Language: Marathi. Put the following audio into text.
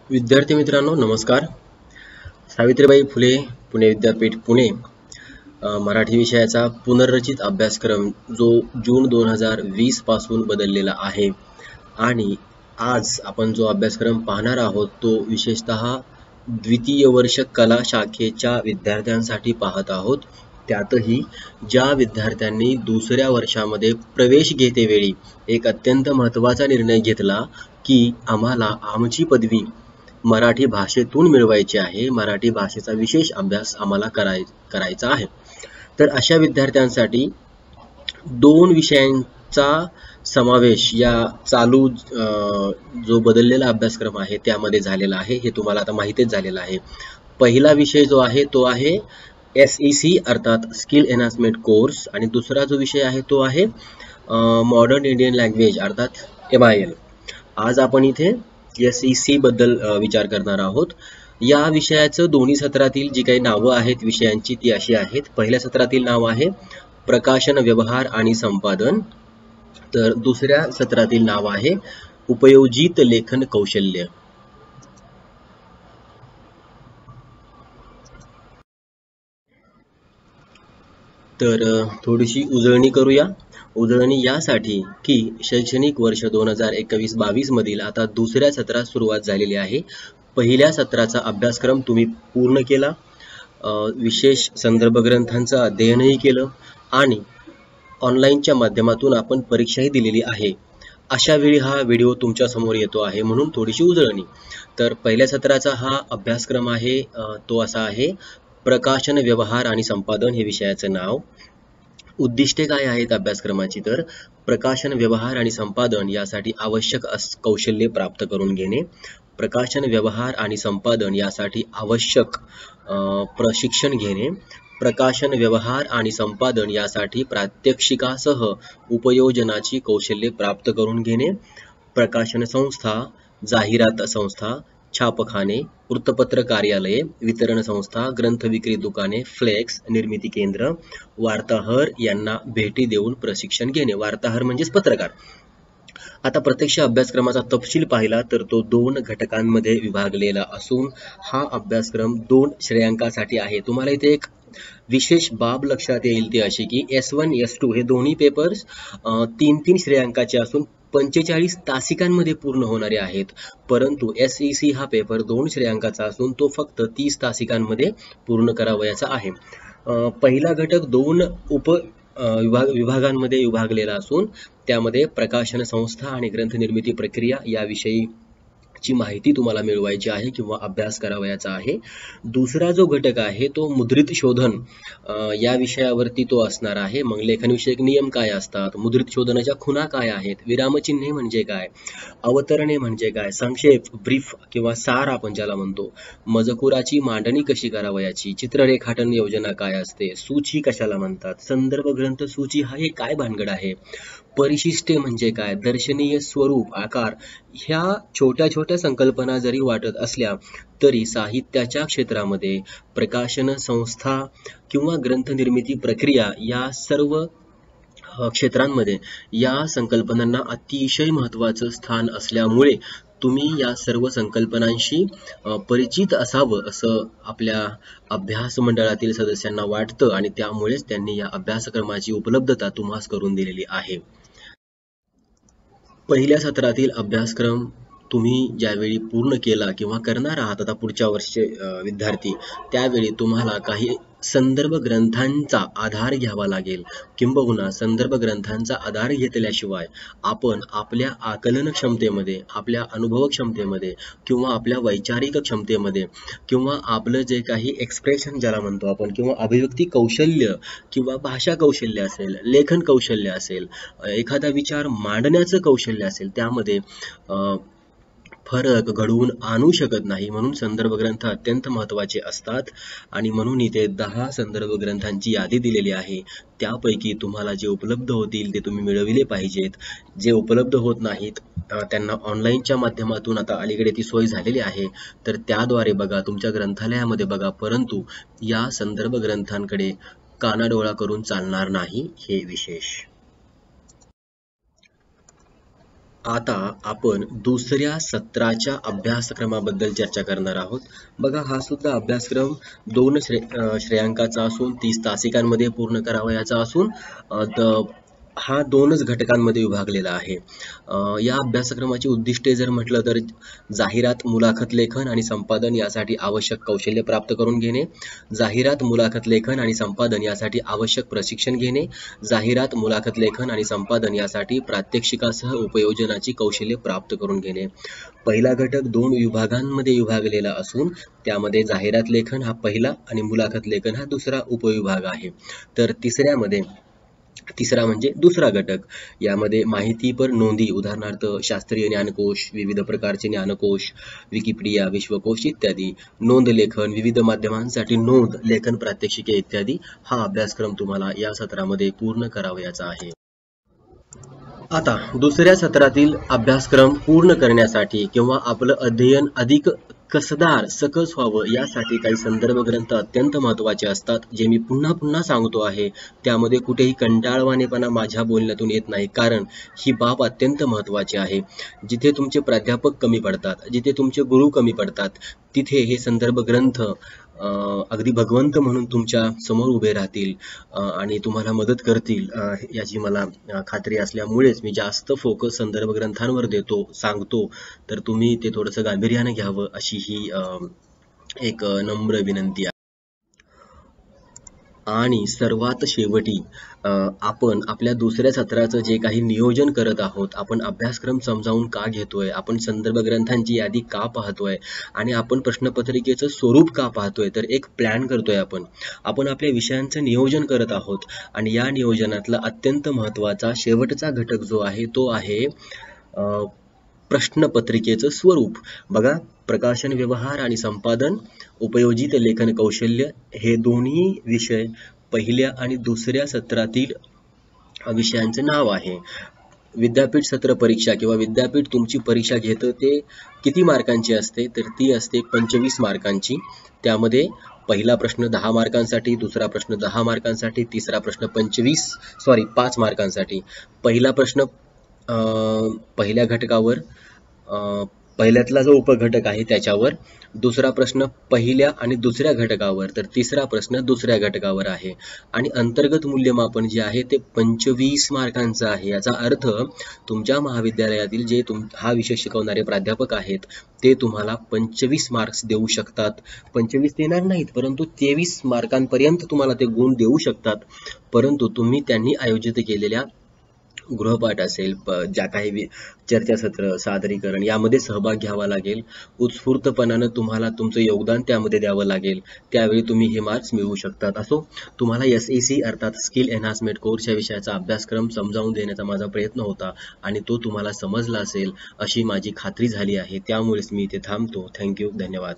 विद्यार्थी मित्रांनो नमस्कार. सावित्रीबाई फुले पुणे विद्यापीठ पुणे मराठी विषयाचा पुनर्रचित अभ्यासक्रम जो जून 2020 पासून बदललेला आहे आणि आज आपण जो अभ्यासक्रम पाहणार आहोत तो विशेषतः द्वितीय वर्ष कला शाखेच्या विद्यार्थ्यांसाठी पाहत आहोत. त्यातही ज्या विद्यार्थ्यांनी दुसऱ्या वर्षामध्ये प्रवेश घेतेवेळी एक अत्यंत महत्त्वाचा निर्णय घेतला की आम्हाला आमची पदवी मराठी भाषेतून मिळवायची आहे, मराठी भाषेचा विशेष अभ्यास आम्हाला करायचा आहे. तर अशा विद्यार्थ्यांसाठी दोन विषयांचा समावेश या चालू जो बदललेला अभ्यासक्रम आहे त्यामध्ये झालेला आहे. हे तुम्हाला आता माहितीच झालेलं आहे. पहिला विषय जो आहे तो आहे SEC अर्थात स्किल एनहान्समेंट कोर्स आणि दुसरा जो विषय आहे तो आहे मॉडर्न इंडियन लँग्वेज अर्थात MIL. आज आपण इथे SEC बद्दल विचार करणार आहोत. या विषयाचं दोन्ही सत्रातील जी काही नावं आहेत विषयांची ती अशी आहेत. पहिल्या सत्रातील नाव आहे प्रकाशन व्यवहार आणि संपादन, तर दुसऱ्या सत्रातील नाव आहे उपयोजित लेखन कौशल्य. तर थोडीशी उजळणी करूया. उजळणी यासाठी की शैक्षणिक वर्ष 2021-22 मधील आता दुसऱ्या सत्रात सुरुवात झालेली आहे. पहिल्या सत्राचा अभ्यासक्रम तुम्ही पूर्ण केला, विशेष संदर्भ ग्रंथांचं अध्ययनही केलं आणि ऑनलाईनच्या माध्यमातून आपण परीक्षाही दिलेली आहे. अशा वेळी हा व्हिडिओ तुमच्या समोर येतो आहे म्हणून थोडीशी उजळणी. तर पहिल्या सत्राचा हा अभ्यासक्रम आहे तो असा आहे प्रकाशन व्यवहार आणि संपादन हे विषयाचं नाव. उद्दिष्टे काय आहेत अभ्यासक्रमाची, तर प्रकाशन व्यवहार आणि संपादन यासाठी आवश्यक कौशल्ये प्राप्त करून घेणे, प्रकाशन व्यवहार आणि संपादन यासाठी आवश्यक प्रशिक्षण घेणे, प्रकाशन व्यवहार आणि संपादन यासाठी प्रात्यक्षिकासह उपयोजनाची कौशल्ये प्राप्त करून घेणे, प्रकाशन संस्था, जाहिरात संस्था, छापखाने, वृत्तपत्र कार्यालये, वितरण संस्था, ग्रंथ विक्री दुकाने, फ्लेक्स, निर्मिती केंद्र, वार्ताहर यांना भेटी देऊन प्रशिक्षण घेणे. वार्ताहर म्हणजेच पत्रकार. आता प्रत्यक्ष अभ्यासक्रमाचा तपशील पाहिला तर तो 2 घटकांमध्ये विभागलेला असून हा अभ्यासक्रम 2 श्रेयांकासाठी आहे. तुम्हाला इथे एक विशेष बाब लक्षात येईल ती अशी की S1 S2 हे दोन्ही पेपर्स 3-3 श्रेयांकाचे असून 45 तासिकांमध्ये पूर्ण होणारे आहेत, परंतु SEC हा पेपर 2 श्रेयांकाचा असून तो फक्त 30 तासिकांमध्ये पूर्ण करावयाचा आहे. पहिला घटक 2 विभागांमध्ये विभागलेला असून त्यामध्ये प्रकाशन संस्था आणि ग्रंथ निर्मिती प्रक्रिया याविषयी ची माहिती तुम्हाला मिळवायची आहे किंवा अभ्यास करावयाचा आहे. दुसरा जो घटक आहे तो मुद्रित शोधन या विषयावरती तो असणार आहे. मग लेखनविषयक नियम काय असतात, मुद्रित शोधनाच्या खुणा काय आहेत, विरामचिन्हे म्हणजे काय, अवतरणे म्हणजे काय, संक्षेप ब्रीफ किंवा सार आपण ज्याला म्हणतो, मजकुराची मांडणी कशी करावयाची, चित्ररेखाटन योजना काय असते, सूची कशाला म्हणतात, संदर्भ ग्रंथ सूची हा हे काय भानगड आहे, परिशिष्टे म्हणजे काय, दर्शनीय स्वरूप आकार, ह्या छोट्या छोट्या संकल्पना जरी वाटत असल्या तरी साहित्याच्या क्षेत्रामध्ये प्रकाशन संस्था किंवा ग्रंथ निर्मिती प्रक्रिया या सर्व क्षेत्रांमध्ये या संकल्पनांना अतिशय महत्त्वाचं स्थान असल्यामुळे तुम्ही या सर्व संकल्पनांशी परिचित असावं असं आपल्या अभ्यास मंडळातील सदस्यांना वाटतं आणि त्यामुळेच त्यांनी या अभ्यासक्रमाची उपलब्धता तुम्हास करून दिलेली आहे. पहिल्या सत्रातील अभ्यासक्रम तुम्ही ज्यावेळी पूर्ण केला किंवा करणार आहात आता पुढच्या वर्षी विद्यार्थी, त्यावेळी तुम्हाला काही संदर्भ ग्रंथांचा आधार घ्यावा लागेल, किंबहुना संदर्भ ग्रंथांचा आधार घेतल्याशिवाय आपण आपल्या आकलन क्षमतेमध्ये, आपल्या अनुभव क्षमतेमध्ये किंवा आपल्या वैचारिक क्षमतेमध्ये किंवा आपलं जे काही एक्सप्रेशन ज्याला म्हणतो आपण किंवा अभिव्यक्ती कौशल्य किंवा भाषा कौशल्य असेल, लेखन कौशल्य असेल, एखादा विचार मांडण्याचं कौशल्य असेल, त्यामध्ये फरक घडवून आणू शकत नाही. म्हणून संदर्भ ग्रंथ अत्यंत महत्त्वाचे असतात आणि म्हणून इथे 10 संदर्भ ग्रंथांची यादी दिलेली आहे. त्यापैकी तुम्हाला जे उपलब्ध होतील ते तुम्ही मिळविले पाहिजेत. जे उपलब्ध होत नाहीत त्यांना ऑनलाईनच्या माध्यमातून आता अलीकडे ती सोय झालेली आहे तर त्याद्वारे बघा, तुमच्या ग्रंथालयामध्ये बघा, परंतु या संदर्भ ग्रंथांकडे कानाडोळा करून चालणार नाही, हे विशेष. आता आपण दुसऱ्या सत्राच्या अभ्यासक्रमाबद्दल चर्चा करणार आहोत. बघा, हा सुद्धा अभ्यासक्रम 2 श्रेयांकाचा असून 30 तासिकांमध्ये पूर्ण करावयाचा असून हा 2च घटकांमध्ये विभागलेला आहे. या अभ्यासक्रमाची उद्दिष्टे जर म्हटलं तर जाहिरात, मुलाखत लेखन आणि संपादन यासाठी आवश्यक कौशल्य प्राप्त करून घेणे, जाहिरात, मुलाखत लेखन आणि संपादन यासाठी आवश्यक प्रशिक्षण घेणे, जाहिरात, मुलाखत लेखन आणि संपादन यासाठी प्रात्यक्षिकासह उपयोजनाची कौशल्य प्राप्त करून घेणे. पहिला घटक 2 विभागांमध्ये विभागलेला असून त्यामध्ये जाहिरात लेखन हा पहिला आणि मुलाखत लेखन हा दुसरा उपविभाग आहे. तर तिसरा म्हणजे दुसरा घटक. यामध्ये माहितीपर नोंदी, उदाहरणार्थ शास्त्रीय ज्ञानकोश, विविध प्रकारचे ज्ञानकोश, विकिपीडिया, विश्वकोश इत्यादी, नोंद लेखन, विविध माध्यमांसाठी नोंद लेखन प्रात्यक्षिके इत्यादी हा अभ्यासक्रम तुम्हाला या सत्रामध्ये पूर्ण करावयाचा आहे. आता दुसऱ्या सत्रातील अभ्यासक्रम पूर्ण करण्यासाठी किंवा आपलं अध्ययन अधिक कसदार, सकस व्हावं यासाठी काही संदर्भ ग्रंथ अत्यंत महत्त्वाचे असतात, जे मी पुन्हा पुन्हा सांगतो आहे. त्यामध्ये कुठेही कंटाळवाणेपणा माझ्या बोलण्यातून येत नाही, कारण ही बाब अत्यंत महत्त्वाची आहे. जिथे तुमचे प्राध्यापक कमी पडतात, जिथे तुमचे गुरु कमी पडतात, तिथे हे संदर्भ ग्रंथ अगदी भगवंत म्हणून तुमच्या समोर उभे राहतील आणि तुम्हाला मदत करतील याची मला खात्री असल्यामुळेच मी जास्त फोकस संदर्भ ग्रंथांवर सांगतो. तर तुम्ही ते थोडंसं गांभीर्याने घ्यावं अशी ही एक नम्र विनंती आहे. आणि सर्वात शेवटी आपण आपल्या दुसऱ्या सत्राचं जे काही नियोजन करत आहोत, आपण अभ्यासक्रम समजावून का घेतोय, आपण संदर्भ ग्रंथांची यादी का पाहतोय आणि आपण प्रश्नपत्रिकेचं स्वरूप का पाहतोय, तर एक प्लॅन करतोय. आपण आपल्या विषयांचं नियोजन करत आहोत आणि या नियोजनातला अत्यंत महत्त्वाचा शेवटचा घटक जो आहे तो आहे प्रश्नपत्रिकेचं स्वरूप. बघा, प्रकाशन व्यवहार आणि संपादन, उपयोजित लेखन कौशल्य हे दोन्ही विषय पहिल्या आणि दुसऱ्या सत्रातील विषयांचे नाव आहे. विद्यापीठ सत्र परीक्षा किंवा विद्यापीठ तुमची परीक्षा घेतं ते किती मार्कांची असते, तर ती असते 25 मार्कांची. त्यामध्ये पहिला प्रश्न 10 मार्कांसाठी, दुसरा प्रश्न 10 मार्कांसाठी, तिसरा प्रश्न 5 मार्कांसाठी. पहिला प्रश्न पहिल्या घटकावर, पहिल्यातला जो उपघटक आहे त्याच्यावर, दुसरा प्रश्न पहिल्या आणि दुसऱ्या घटकावर, तर तिसरा प्रश्न दुसऱ्या घटकावर आहे. आणि अंतर्गत मूल्यमापन जे आहे ते 25 मार्कांचं आहे. याचा अर्थ तुमच्या महाविद्यालयातील जे हा विषय शिकवणारे प्राध्यापक आहेत ते तुम्हाला 25 मार्क्स देऊ शकतात. 25 देणार नाहीत, परंतु 23 मार्कांपर्यंत तुम्हाला ते गुण देऊ शकतात. परंतु तुम्ही त्यांनी आयोजित केलेल्या गृहपाठ असेल, ज्या काही चर्चासत्र, सादरीकरण यामध्ये सहभाग घ्यावा लागेल. उत्स्फूर्तपणानं तुम्हाला तुमचं योगदान त्यामध्ये द्यावं लागेल. त्यावेळी तुम्ही हे मार्क्स मिळवू शकतात. असो, तुम्हाला SEC अर्थात स्किल एनहान्समेंट कोर्स या विषयाचा अभ्यासक्रम समजावून देण्याचा माझा प्रयत्न होता आणि तो तुम्हाला समजला असेल अशी माझी खात्री झाली आहे. त्यामुळेच मी इथे थांबतो. थँक्यू, धन्यवाद.